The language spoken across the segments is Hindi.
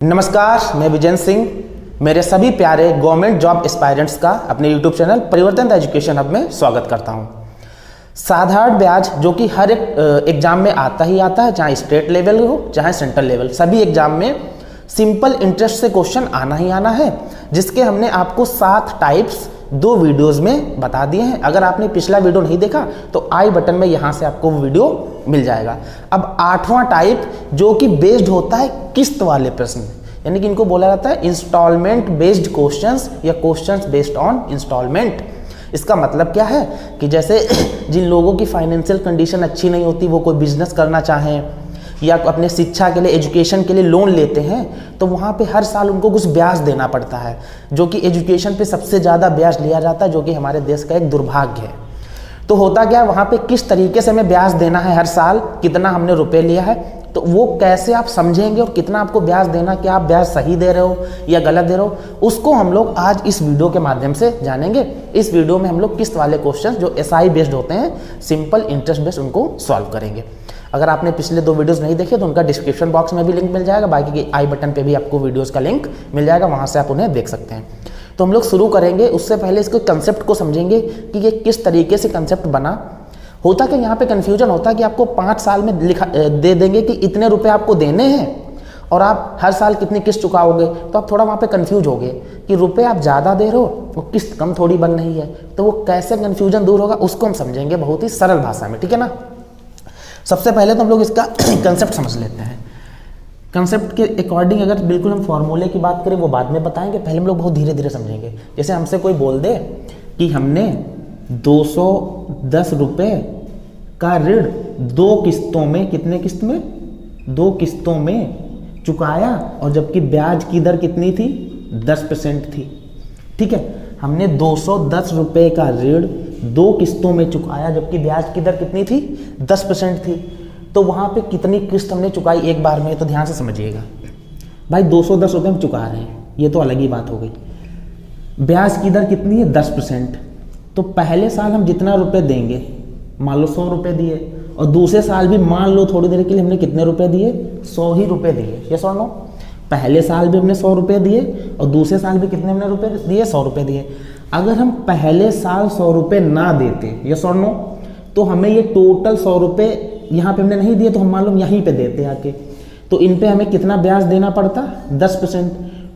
नमस्कार, मैं विजय सिंह मेरे सभी प्यारे गवर्नमेंट जॉब एस्पायरेंट्स का अपने YouTube चैनल परिवर्तन एजुकेशन हब में स्वागत करता हूं। साधारण ब्याज जो कि हर एक एग्जाम में आता ही आता है, चाहे स्टेट लेवल हो चाहे सेंट्रल लेवल, सभी एग्जाम में सिंपल इंटरेस्ट से क्वेश्चन आना ही आना है, जिसके हमने आपको 7 टाइप्स 2 वीडियोस में बता दिए हैं। अगर आपने पिछला वीडियो नहीं देखा तो आई बटन में यहाँ से आपको वीडियो मिल जाएगा। अब 8वां टाइप जो कि बेस्ड होता है किस्त वाले प्रश्न, यानी कि इनको बोला जाता है इंस्टॉलमेंट बेस्ड क्वेश्चंस या क्वेश्चंस बेस्ड ऑन इंस्टॉलमेंट। इसका मतलब क्या है कि जैसे जिन लोगों की फाइनेंशियल कंडीशन अच्छी नहीं होती, वो कोई बिजनेस करना चाहें या अपने शिक्षा के लिए, एजुकेशन के लिए लोन लेते हैं, तो वहाँ पे हर साल उनको कुछ ब्याज देना पड़ता है, जो कि एजुकेशन पे सबसे ज़्यादा ब्याज लिया जाता है, जो कि हमारे देश का एक दुर्भाग्य है। तो होता क्या है, वहाँ पे किस तरीके से हमें ब्याज देना है, हर साल कितना हमने रुपए लिया है, तो वो कैसे आप समझेंगे और कितना आपको ब्याज देना, क्या आप ब्याज सही दे रहे हो या गलत दे रहे हो, उसको हम लोग आज इस वीडियो के माध्यम से जानेंगे। इस वीडियो में हम लोग किस्त वाले क्वेश्चन जो एसआई बेस्ड होते हैं, सिंपल इंटरेस्ट बेस्ड, उनको सॉल्व करेंगे। अगर आपने पिछले 2 वीडियोस नहीं देखे तो उनका डिस्क्रिप्शन बॉक्स में भी लिंक मिल जाएगा, बाकी की आई बटन पे भी आपको वीडियोस का लिंक मिल जाएगा, वहाँ से आप उन्हें देख सकते हैं। तो हम लोग शुरू करेंगे, उससे पहले इसके कंसेप्ट को समझेंगे कि ये किस तरीके से कंसेप्ट बना। होता कि यहाँ पे कन्फ्यूजन होता है कि आपको 5 साल में दे देंगे कि इतने रुपए आपको देने हैं और आप हर साल कितनी किस्त चुकाओगे, तो आप थोड़ा वहाँ पे कंफ्यूज हो गए कि रुपए आप ज़्यादा दे रहे हो, वो किस्त कम थोड़ी बन रही है। तो वो कैसे कन्फ्यूजन दूर होगा उसको हम समझेंगे बहुत ही सरल भाषा में, ठीक है ना। सबसे पहले तो हम लोग इसका कंसेप्ट समझ लेते हैं। कंसेप्ट के अकॉर्डिंग अगर बिल्कुल हम फॉर्मूले की बात करें वो बाद में बताएंगे, पहले हम लोग बहुत धीरे धीरे समझेंगे। जैसे हमसे कोई बोल दे कि हमने 210 रुपये का ऋण 2 किस्तों में, कितने किस्त में, 2 किस्तों में चुकाया, और जबकि ब्याज की दर कितनी थी, 10% थी। ठीक है, हमने 210 रुपये का ऋण 2 किस्तों में चुकाया, जबकि ब्याज की दर कितनी थी, 10% थी। तो वहाँ पे कितनी किस्त हमने चुकाई एक बार में, तो ध्यान से समझिएगा भाई। 210 रुपये हम चुका रहे हैं, ये तो अलग ही बात हो गई। ब्याज की दर कितनी है, 10%। तो पहले साल हम जितना रुपए देंगे, मान लो 100 रुपये दिए, और दूसरे साल भी मान लो थोड़ी देर के लिए हमने कितने रुपए दिए, 100 ही रुपये दिए। ये सुनो, पहले साल भी हमने 100 रुपये दिए और दूसरे साल भी कितने हमने रुपए दिए, 100 रुपये दिए। अगर हम पहले साल 100 रुपये ना देते, ये सुनो, तो हमें ये टोटल 100 रुपये यहाँ पे हमने नहीं दिए, तो हम मान लो यहीं पे देते आके, तो इन पे हमें कितना ब्याज देना पड़ता, 10%।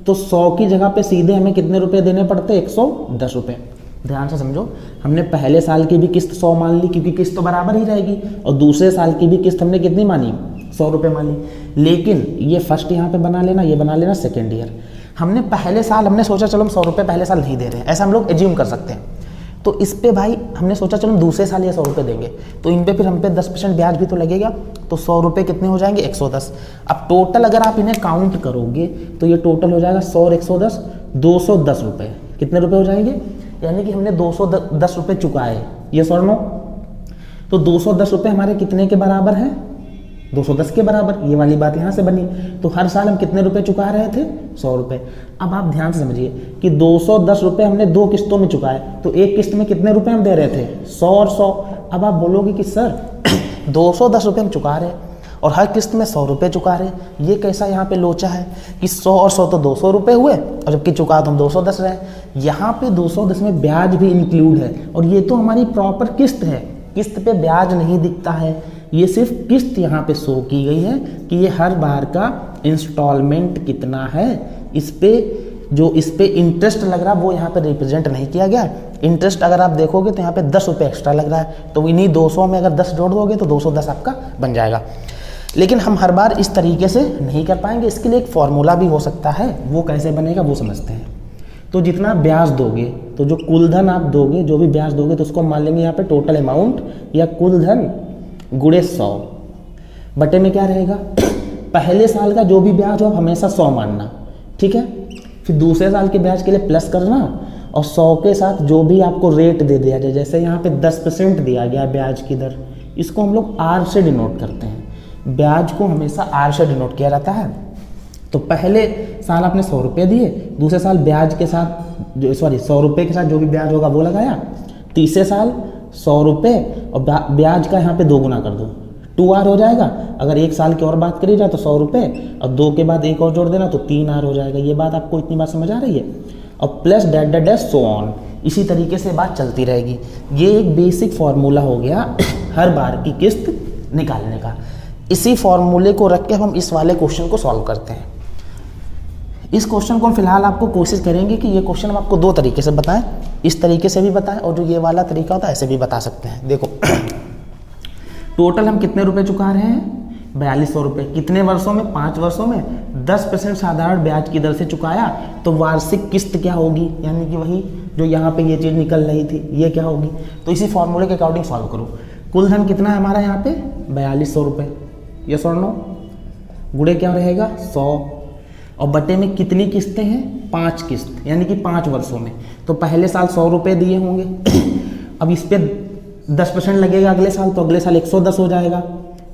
तो 100 की जगह पे सीधे हमें कितने रुपए देने पड़ते, 110 रुपये। ध्यान से समझो, हमने पहले साल की भी किस्त 100 मान ली, क्योंकि किस्त तो बराबर ही रहेगी, और दूसरे साल की भी किस्त हमने कितनी मानी, 100 रुपये मान ली। लेकिन ये फर्स्ट यहाँ पे बना लेना, ये बना लेना सेकेंड ईयर। हमने पहले साल हमने सोचा चलो हम 100 रुपये पहले साल नहीं दे रहे हैं, ऐसा हम लोग एज्यूम कर सकते हैं। तो इस पे भाई हमने सोचा चलो हम दूसरे साल ये 100 रुपये देंगे, तो इन पे फिर हम पे 10% ब्याज भी तो लगेगा, तो 100 रुपये कितने हो जाएंगे, 110। अब टोटल अगर आप इन्हें काउंट करोगे तो ये टोटल हो जाएगा 100 और 110, 210 रुपये। कितने रुपये हो जाएंगे, यानी कि हमने 210 रुपये चुकाए, ये सर नो। तो 210 रुपये हमारे कितने के बराबर हैं, 210 के बराबर। ये वाली बात यहाँ से बनी। तो हर साल हम कितने रुपए चुका रहे थे, 100 रुपये। अब आप ध्यान से समझिए कि 210 रुपये हमने 2 किस्तों में चुकाए, तो एक किस्त में कितने रुपए हम दे रहे थे, 100 और 100। अब आप बोलोगे कि सर 210 रुपये हम चुका रहे हैं और हर किस्त में 100 रुपये चुका रहे हैं, ये कैसा यहाँ पे लोचा है कि 100 और 100 तो 200 रुपये हुए, और जबकि चुका तो हम 210 रहे हैं। यहाँ पे 210 में ब्याज भी इंक्लूड है, और ये तो हमारी प्रॉपर किस्त है, किस्त पे ब्याज नहीं दिखता है, ये सिर्फ किस्त यहाँ पे शो की गई है कि ये हर बार का इंस्टॉलमेंट कितना है। इस पे जो इस पे इंटरेस्ट लग रहा है वो यहाँ पे रिप्रेजेंट नहीं किया गया। इंटरेस्ट अगर आप देखोगे तो यहाँ पे 10 रुपये एक्स्ट्रा लग रहा है, तो इन्हीं 200 में अगर 10 जोड़ दोगे तो 210 आपका बन जाएगा। लेकिन हम हर बार इस तरीके से नहीं कर पाएंगे, इसके लिए एक फॉर्मूला भी हो सकता है, वो कैसे बनेगा वो समझते हैं। तो जितना ब्याज दोगे, तो जो कुल धन आप दोगे, जो भी ब्याज दोगे, तो उसको मान लेंगे यहाँ पे टोटल अमाउंट या कुल धन गुणे 100 बटे में क्या रहेगा, पहले साल का जो भी ब्याज हो आप हमेशा 100 मानना, ठीक है। फिर दूसरे साल के ब्याज के लिए प्लस करना, और 100 के साथ जो भी आपको रेट दे दिया जाए, जैसे यहाँ पे 10% दिया गया ब्याज की दर, इसको हम लोग आर से डिनोट करते हैं। ब्याज को हमेशा आर से डिनोट किया जाता है। तो पहले साल आपने 100 रुपये दिए, दूसरे साल ब्याज के साथ 100 रुपये के साथ जो भी ब्याज होगा वो लगाया, तीसरे साल 100 रुपये और ब्याज का यहाँ पे 2 गुना कर दो, 2R हो जाएगा। अगर 1 साल की और बात करी जाए तो 100 रुपये, और 2 के बाद एक और जोड़ देना तो 3R हो जाएगा। ये बात आपको इतनी बात समझ आ रही है? और plus that that dash so on, इसी तरीके से बात चलती रहेगी। ये एक बेसिक फार्मूला हो गया हर बार की किस्त निकालने का। इसी फार्मूले को रख के हम इस वाले क्वेश्चन को सॉल्व करते हैं। इस क्वेश्चन को फिलहाल आपको कोशिश करेंगे कि ये क्वेश्चन हम आपको 2 तरीके से बताएं, इस तरीके से भी बताएं और जो ये वाला तरीका होता है ऐसे भी बता सकते हैं। देखो टोटल हम कितने रुपए चुका रहे हैं? 4200 रुपये। कितने वर्षों में? 5 वर्षों में 10% साधारण ब्याज की दर से चुकाया तो वार्षिक किस्त क्या होगी, यानी कि वही जो यहाँ पे ये चीज़ निकल रही थी ये क्या होगी। तो इसी फॉर्मूले के अकॉर्डिंग सॉल्व करो। कुल धन कितना है हमारा यहाँ पे? 4200 रुपये। यस और नो? गुणे क्या रहेगा? 100। और बटे में कितनी किस्तें हैं? 5 किस्त, यानी कि 5 वर्षों में। तो पहले साल 100 रुपये दिए होंगे अब इस पर 10% लगेगा अगले साल, तो अगले साल 110 हो जाएगा।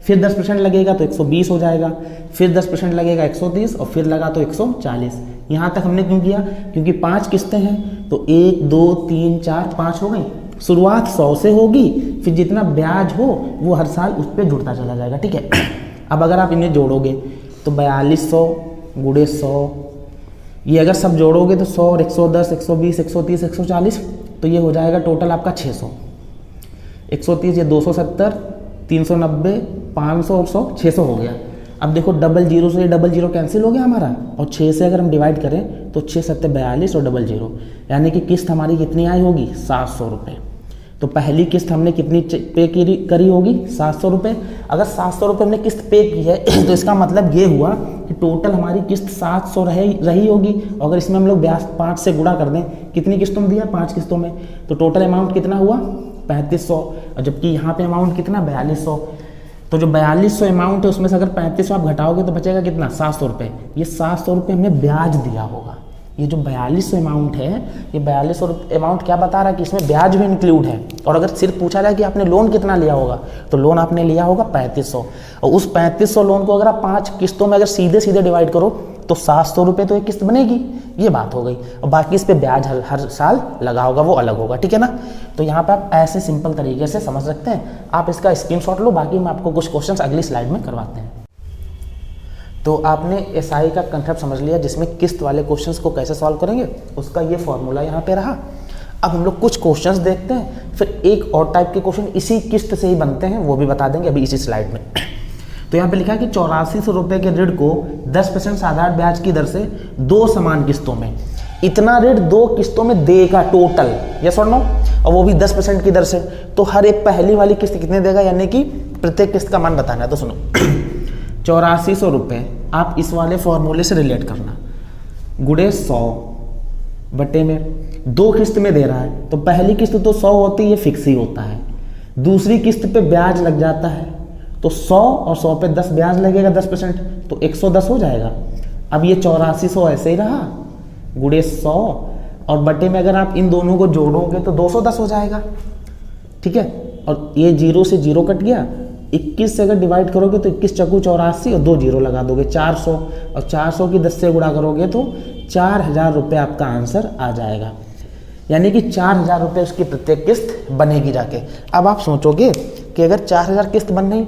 फिर 10% लगेगा तो 120 हो जाएगा। फिर 10% लगेगा 130, और फिर लगा तो 140। यहाँ तक हमने क्यों किया? क्योंकि 5 किस्तें हैं तो 1 2 3 4 5 हो गई। शुरुआत 100 से होगी, फिर जितना ब्याज हो वो हर साल उस पर जुड़ता चला जाएगा। ठीक है। अब अगर आप इन्हें जोड़ोगे तो 4200 गुणे 100, ये अगर सब जोड़ोगे तो 100 और 110 120 130 140, तो ये हो जाएगा टोटल आपका 600। 130 ये 270 390 500 और 100 600 हो गया। अब देखो डबल जीरो से डबल जीरो कैंसिल हो गया हमारा, और 6 से अगर हम डिवाइड करें तो 6 7 42 और डबल जीरो, यानी कि किस्त हमारी कितनी आई होगी? 700 रुपये। तो पहली किस्त हमने कितनी पे करी होगी? 700 रुपये। अगर 700 रुपये हमने किस्त पे की है तो इसका मतलब ये हुआ कि टोटल हमारी किस्त 700 रही होगी। और अगर इसमें हम लोग ब्याज 5 से गुणा कर दें, कितनी किस्तों में दिया? 5 किस्तों में, तो टोटल अमाउंट कितना हुआ? 3500। और जबकि यहाँ पे अमाउंट कितना? 4200। तो जो 4200 अमाउंट है उसमें से अगर 3500 आप घटाओगे तो बचेगा कितना? 700 रुपये। ये 700 रुपये हमने ब्याज दिया होगा। ये जो 4200 अमाउंट है, ये 4200 अमाउंट क्या बता रहा है कि इसमें ब्याज भी इंक्लूड है। और अगर सिर्फ पूछा जाए कि आपने लोन कितना लिया होगा, तो लोन आपने लिया होगा 3500, और उस 3500 लोन को अगर आप 5 किस्तों में अगर सीधे सीधे डिवाइड करो तो 700 रुपये तो एक किस्त बनेगी। ये बात हो गई, और बाकी इस पर ब्याज हर साल लगा होगा, वो अलग होगा। ठीक है ना? तो यहाँ पे आप ऐसे सिंपल तरीके से समझ सकते हैं। आप इसका स्क्रीनशॉट लो, बाकी मैं आपको कुछ क्वेश्चन अगली स्लाइड में करवाते हैं। तो आपने एसआई का कंसेप्ट समझ लिया, जिसमें किस्त वाले क्वेश्चंस को कैसे सॉल्व करेंगे उसका ये फॉर्मूला यहाँ पे रहा। अब हम लोग कुछ क्वेश्चंस देखते हैं, फिर एक और टाइप के क्वेश्चन इसी किस्त से ही बनते हैं, वो भी बता देंगे अभी इसी स्लाइड में। तो यहाँ पे लिखा है कि 8400 रुपये के ऋण को 10% साधारण ब्याज की दर से 2 समान किस्तों में, इतना ऋण 2 किस्तों में देगा टोटल। यस और नो? और वो भी 10% की दर से। तो हर एक पहली वाली किस्त कितने देगा, यानी कि प्रत्येक किस्त का मान बताना है। तो सुनो 8400 रुपये आप इस वाले फॉर्मूले से रिलेट करना, गुणे 100 बटे में 2 किस्त में दे रहा है, तो पहली किस्त तो 100 होती है, ये फिक्स ही होता है। दूसरी किस्त पे ब्याज लग जाता है, तो 100 और 100 पे 10 ब्याज लगेगा 10%, तो 110 हो जाएगा। अब ये 8400 ऐसे ही रहा, गुणे 100 और बटे में अगर आप इन दोनों को जोड़ोगे तो 210 हो जाएगा। ठीक है? और ये 0 से 0 कट गया, 21 से अगर डिवाइड करोगे तो 21 चौकू 84 और 2 जीरो लगा दोगे 400, और 400 की 10 से गुणा करोगे तो 4000 रुपये आपका आंसर आ जाएगा। यानी कि 4000 रुपये उसकी प्रत्येक किस्त बनेगी जाके। अब आप सोचोगे कि अगर 4000 किस्त बन गई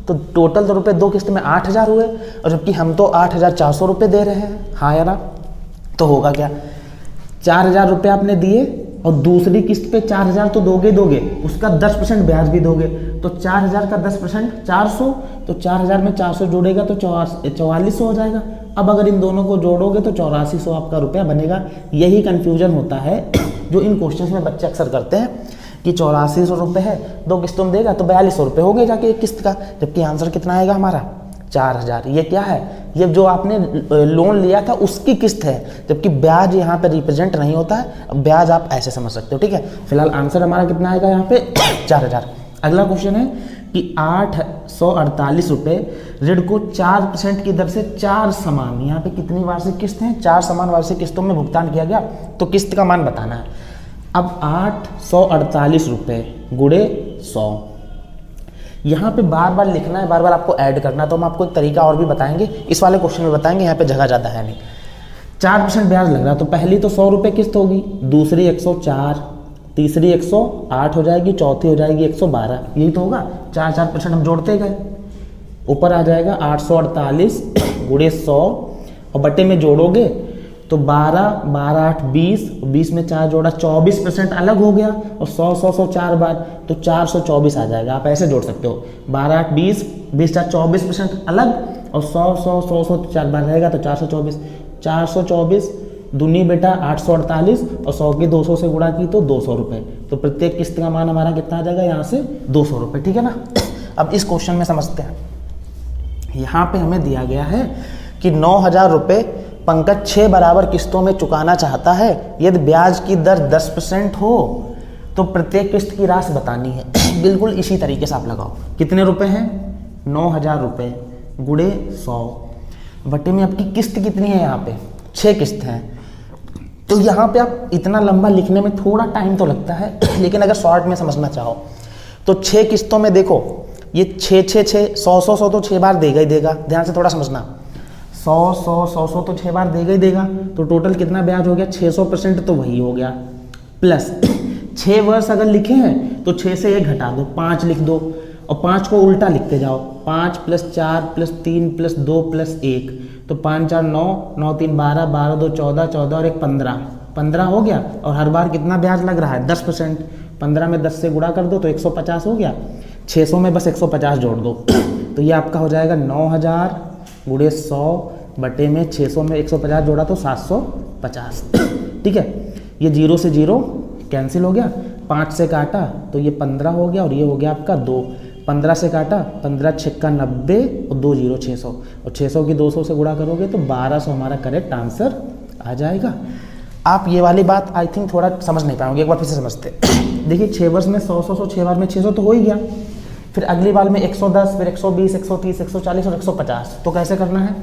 तो टोटल तो रुपये 2 किस्त में 8000 हुए, और जबकि हम तो 8400 रुपये दे रहे हैं। हाँ या ना? तो होगा क्या? 4000 रुपये आपने दिए और दूसरी किस्त पे 4000 तो दोगे, उसका 10% ब्याज भी दोगे, तो 4000 का 10% 400, तो 4000 में 400 जोड़ेगा तो 4400 हो जाएगा। अब अगर इन दोनों को जोड़ोगे तो 8400 आपका रुपया बनेगा। यही कन्फ्यूजन होता है जो इन क्वेश्चंस में बच्चे अक्सर करते हैं कि 8400 रुपये है, 2 किस्तों में देगा तो 4200 रुपये हो गए जाके एक किस्त का, जबकि आंसर कितना आएगा हमारा? 4000। ये क्या है? ये जो आपने लोन लिया था उसकी किस्त है, जबकि ब्याज यहाँ पे रिप्रेजेंट नहीं होता है। ब्याज आप ऐसे समझ सकते हो। ठीक है? फिलहाल आंसर हमारा कितना आएगा यहाँ पे? 4000। अगला क्वेश्चन है कि 848 रुपये ऋण को 4% की दर से 4 समान, यहाँ पे कितनी वार्षिक किस्त हैं? 4 समान वार्षिक किस्तों में भुगतान किया गया, तो किस्त का मान बताना है। अब 848 रुपये गुणे 100, यहाँ पे बार बार लिखना है, बार बार आपको ऐड करना है। तो हम आपको एक तरीका और भी बताएंगे, इस वाले क्वेश्चन में बताएंगे, यहाँ पे जगह ज़्यादा है नहीं। 4% ब्याज लग रहा है, तो पहली तो 100 रुपये किस्त होगी, दूसरी 104, तीसरी 108 हो जाएगी, चौथी हो जाएगी 112। यही तो होगा, 4% हम जोड़ते गए। ऊपर आ जाएगा 848 गुणे 100 और बटे में जोड़ोगे तो 12, 12 8 20, 20 में 4 जोड़ा 24% अलग हो गया और 100 100 100 4 बार तो 424 आ जाएगा। आप ऐसे जोड़ सकते हो 12 8 20, 20 4 24% अलग और 100 100 100 100 4 बार रहेगा तो 424। 424 दूनी बेटा 848 और 100 की 200 से गुणा की तो 200 रुपये। तो प्रत्येक किस्त का मान हमारा कितना आ जाएगा यहाँ से 200 रुपये। ठीक है ना। अब इस क्वेश्चन में समझते हैं। यहाँ पे हमें दिया गया है कि 9,000 रुपये पंकज 6 बराबर किस्तों में चुकाना चाहता है। यदि ब्याज की दर 10% हो तो प्रत्येक किस्त की राशि बतानी है। बिल्कुल इसी तरीके से आप लगाओ। कितने रुपए हैं 9,000 रुपये गुणे 100 बटे में आपकी किस्त कितनी है, यहाँ पे 6 किस्त हैं। तो यहाँ पे आप इतना लंबा लिखने में थोड़ा टाइम तो लगता है, लेकिन अगर शॉर्ट में समझना चाहो तो 6 किस्तों में देखो ये 6 6 6 100 100 100 तो 6 बार देगा ही देगा। ध्यान से थोड़ा समझना, 100 100 100 100 तो 6 बार देगा ही देगा। तो टोटल कितना ब्याज हो गया 600% तो वही हो गया। प्लस 6 वर्ष अगर लिखे हैं तो 6 से 1 घटा दो, 5 लिख दो और 5 को उल्टा लिखते जाओ। 5 + 4 + 3 + 2 + 1 तो 5 4 9 9 3 12 12 2 14 14 और 1 15 15 हो गया। और हर बार कितना ब्याज लग रहा है 10%। 15 में 10 से गुणा कर दो तो 150 हो गया। 600 में बस 150 जोड़ दो तो ये आपका हो जाएगा 9,000 गुणे 100 बटे में 600 में 150 जोड़ा तो 750। ठीक है। ये 0 से 0 कैंसिल हो गया। 5 से काटा तो ये 15 हो गया और ये हो गया आपका 2। 15 से काटा 15 6 90 और 2 0 600 और 600 की 200 से गुणा करोगे तो 1200 हमारा करेक्ट आंसर आ जाएगा। आप ये वाली बात आई थिंक थोड़ा समझ नहीं पाओगे, एक बार फिर से समझते। देखिए 6 वर्ष में 100 100 6 बार में 600 तो हो ही गया। फिर अगली बार में 110, फिर 120, 130, 140 और 150। तो कैसे करना है,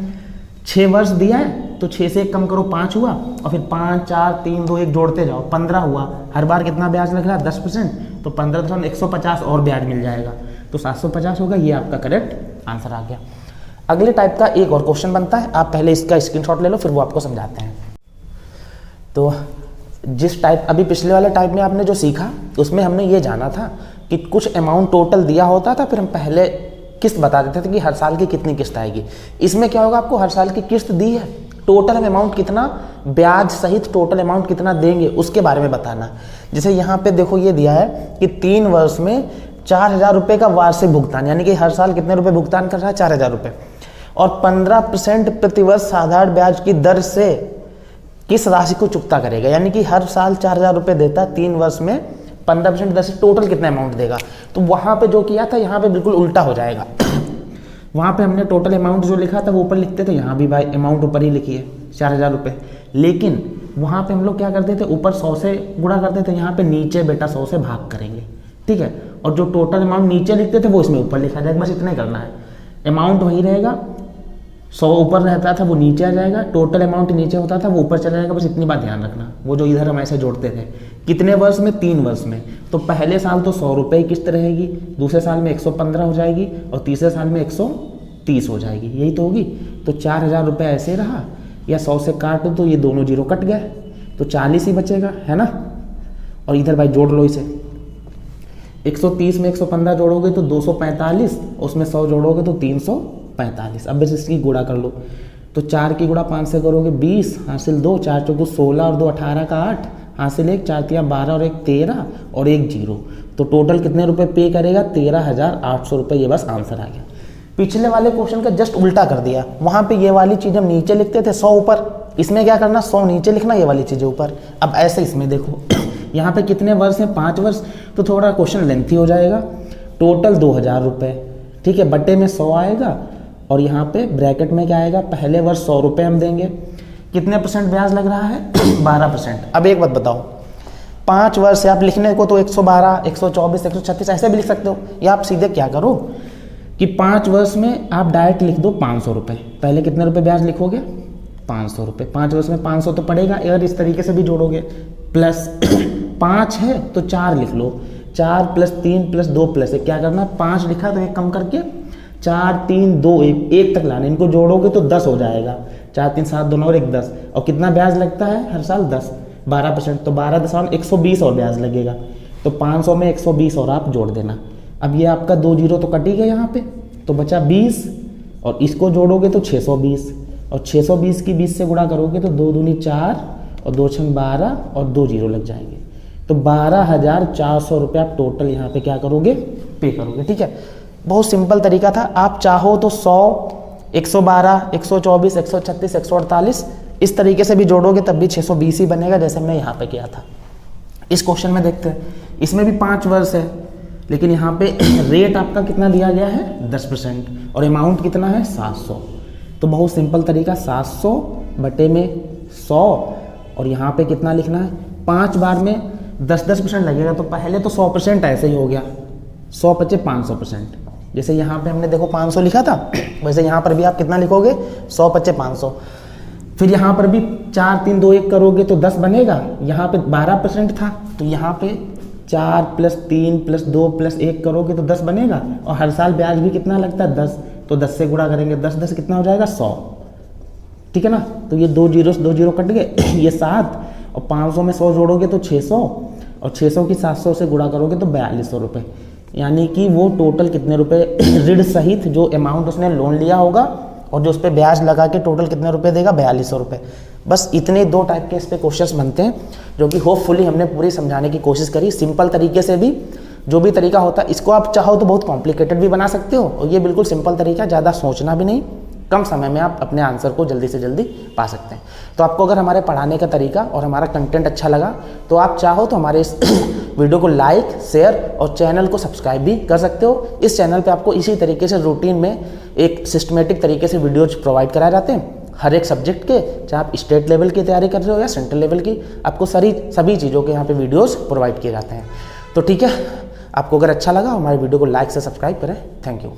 6 वर्ष दिया है तो 6 से 1 कम करो 5 हुआ और फिर 5 4 3 2 1 जोड़ते जाओ 15 हुआ। हर बार कितना ब्याज लग रहा है 10%। तो 15 150 और ब्याज मिल जाएगा तो 750 होगा। ये आपका करेक्ट आंसर आ गया। अगले टाइप का एक और क्वेश्चन बनता है, आप पहले इसका स्क्रीनशॉट ले लो फिर वो आपको समझाते हैं। तो जिस टाइप अभी पिछले वाले टाइप में आपने जो सीखा उसमें हमने ये जाना था कि कुछ अमाउंट टोटल दिया होता था, फिर हम पहले किस्त बता देते थे कि हर साल की कितनी किस्त आएगी। इसमें क्या होगा, आपको हर साल की किस्त दी है, टोटल अमाउंट कितना ब्याज सहित टोटल अमाउंट कितना देंगे उसके बारे में बताना। जैसे यहाँ पे देखो ये दिया है कि 3 वर्ष में 4,000 रुपये का वार्षिक भुगतान, यानी कि हर साल कितने रुपए भुगतान कर रहा है 4,000 रुपये और 15% प्रतिवर्ष साधारण ब्याज की दर से किस राशि को चुकता करेगा। यानी कि हर साल 4,000 रुपये देता, 3 वर्ष में 15% दर से टोटल कितना अमाउंट देगा। तो वहाँ पे जो किया था यहाँ पे बिल्कुल उल्टा हो जाएगा। वहाँ पे हमने टोटल अमाउंट जो लिखा था वो ऊपर लिखते थे, यहाँ भी भाई अमाउंट ऊपर ही लिखी है 4,000 रुपये। लेकिन वहाँ पे हम लोग क्या करते थे, ऊपर 100 से गुणा करते थे, यहाँ पे नीचे बेटा 100 से भाग करेंगे। ठीक है। और जो टोटल अमाउंट नीचे लिखते थे वो इसमें ऊपर लिखा जाएगा, बस इतना ही करना है। अमाउंट वही रहेगा, 100 ऊपर रहता था वो नीचे आ जाएगा, टोटल अमाउंट नीचे होता था वो ऊपर चला जाएगा। बस इतनी बात ध्यान रखना। वो जो इधर हम ऐसे जोड़ते थे कितने वर्ष में, 3 वर्ष में। तो पहले साल तो 100 रुपये की किस्त रहेगी, दूसरे साल में 115 हो जाएगी और तीसरे साल में 130 हो जाएगी। यही तो होगी। तो 4,000 रुपये ऐसे रहा, या 100 से काट दो तो ये दोनों जीरो कट गए तो 40 ही बचेगा, है ना। और इधर भाई जोड़ लो इसे, 130 में 115 जोड़ोगे तो 245, उसमें 100 जोड़ोगे तो 345। अब बस इसकी गुणा कर लो। तो 4 की गुणा 5 से करोगे 20, हासिल 2, 4 चौको 16 और 2 18 का 8, हासिल 1, 4 तिया 12 और 1 13 और 1 0। तो टोटल कितने रुपए पे करेगा 13,800 रुपये। ये बस आंसर आ गया। पिछले वाले क्वेश्चन का जस्ट उल्टा कर दिया। वहाँ पे ये वाली चीज़ हम नीचे लिखते थे 100 ऊपर, इसमें क्या करना 100 नीचे लिखना, ये वाली चीज़ें ऊपर। अब ऐसे इसमें देखो यहाँ पे कितने वर्ष हैं 5 वर्ष, तो थोड़ा क्वेश्चन लेंथी हो जाएगा। टोटल 2,000 रुपये, ठीक है, बटे में 100 आएगा और यहाँ पे ब्रैकेट में क्या आएगा, पहले वर्ष 100 रुपये हम देंगे। कितने % ब्याज लग रहा है 12%। अब एक बात बताओ, 5 वर्ष से आप लिखने को तो 112, 124, 136 ऐसे भी लिख सकते हो, या आप सीधे क्या करो कि 5 वर्ष में आप डायरेक्ट लिख दो 500 रुपये। पहले कितने रुपये ब्याज लिखोगे 500 रुपये, 5 वर्ष में 500 तो पड़ेगा। अगर इस तरीके से भी जोड़ोगे प्लस 5 है तो 4 लिख लो, 4 + 3 + 2 + 1 क्या करना, 5 लिखा तो 1 कम करके 4 3 2 1 तक लाना। इनको जोड़ोगे तो 10 हो जाएगा, 4 3 7 2 9 और 1 10। और कितना ब्याज लगता है हर साल 10, 12%। तो 12 120 और ब्याज लगेगा। तो 500 में 120 और आप जोड़ देना। अब ये आपका 2 जीरो तो कट ही गया यहाँ पे, तो बचा 20 और इसको जोड़ोगे तो 620 और 620 की 20 से गुणा करोगे तो 2 दूनी 4 और 2 छंग 12 और 2 जीरो लग जाएंगे। तो 12,400 रुपये आप टोटल यहाँ पे क्या करोगे, पे करोगे। ठीक है, बहुत सिंपल तरीका था। आप चाहो तो 100, 112, 124, 136, 148 इस तरीके से भी जोड़ोगे तब भी 620 ही बनेगा, जैसे मैं यहाँ पे किया था। इस क्वेश्चन में देखते हैं, इसमें भी 5 वर्ष है, लेकिन यहाँ पे रेट आपका कितना दिया गया है 10% और अमाउंट कितना है 700। तो बहुत सिंपल तरीका, 700 बटे में 100 और यहाँ पे कितना लिखना है, 5 बार में 10% लगेगा, तो पहले तो 100% ऐसे ही हो गया, 100 बचे 500%। जैसे यहाँ पे हमने देखो 500 लिखा था, वैसे यहाँ पर भी आप कितना लिखोगे, 100 बचे 500। फिर यहाँ पर भी 4 3 2 1 करोगे तो 10 बनेगा, यहाँ पे 12% था, तो यहाँ पे 4 + 3 + 2 + 1 करोगे तो 10 बनेगा। और हर साल ब्याज भी कितना लगता है 10, तो 10 से गुणा करेंगे, 10 10 कितना हो जाएगा 100। ठीक है ना, तो ये 2 जीरो कट गए, ये 7 और 500 में 100 जोड़ोगे तो 600 और 600 की 700 से गुणा करोगे तो 4200 रुपये। यानी कि वो टोटल कितने रुपए ऋण सहित जो अमाउंट उसने लोन लिया होगा और जो उस पर ब्याज लगा के टोटल कितने रुपए देगा, 4200 रुपये। बस इतने 2 टाइप के इस पे क्वेश्चंस बनते हैं, जो कि होपफुली हमने पूरी समझाने की कोशिश करी सिंपल तरीके से भी। जो भी तरीका होता है, इसको आप चाहो तो बहुत कॉम्प्लिकेटेड भी बना सकते हो, और ये बिल्कुल सिंपल तरीका, ज़्यादा सोचना भी नहीं, कम समय में आप अपने आंसर को जल्दी से जल्दी पा सकते हैं। तो आपको अगर हमारे पढ़ाने का तरीका और हमारा कंटेंट अच्छा लगा तो आप चाहो तो हमारे इस वीडियो को लाइक, शेयर और चैनल को सब्सक्राइब भी कर सकते हो। इस चैनल पे आपको इसी तरीके से रूटीन में एक सिस्टमेटिक तरीके से वीडियोज प्रोवाइड कराए जाते हैं हर एक सब्जेक्ट के, चाहे आप स्टेट लेवल की तैयारी कर रहे हो या सेंट्रल लेवल की, आपको सभी चीज़ों के यहाँ पे वीडियोज़ प्रोवाइड किए जाते हैं। तो ठीक है, आपको अगर अच्छा लगा हमारे वीडियो को लाइक से सब्सक्राइब करें। Thank you.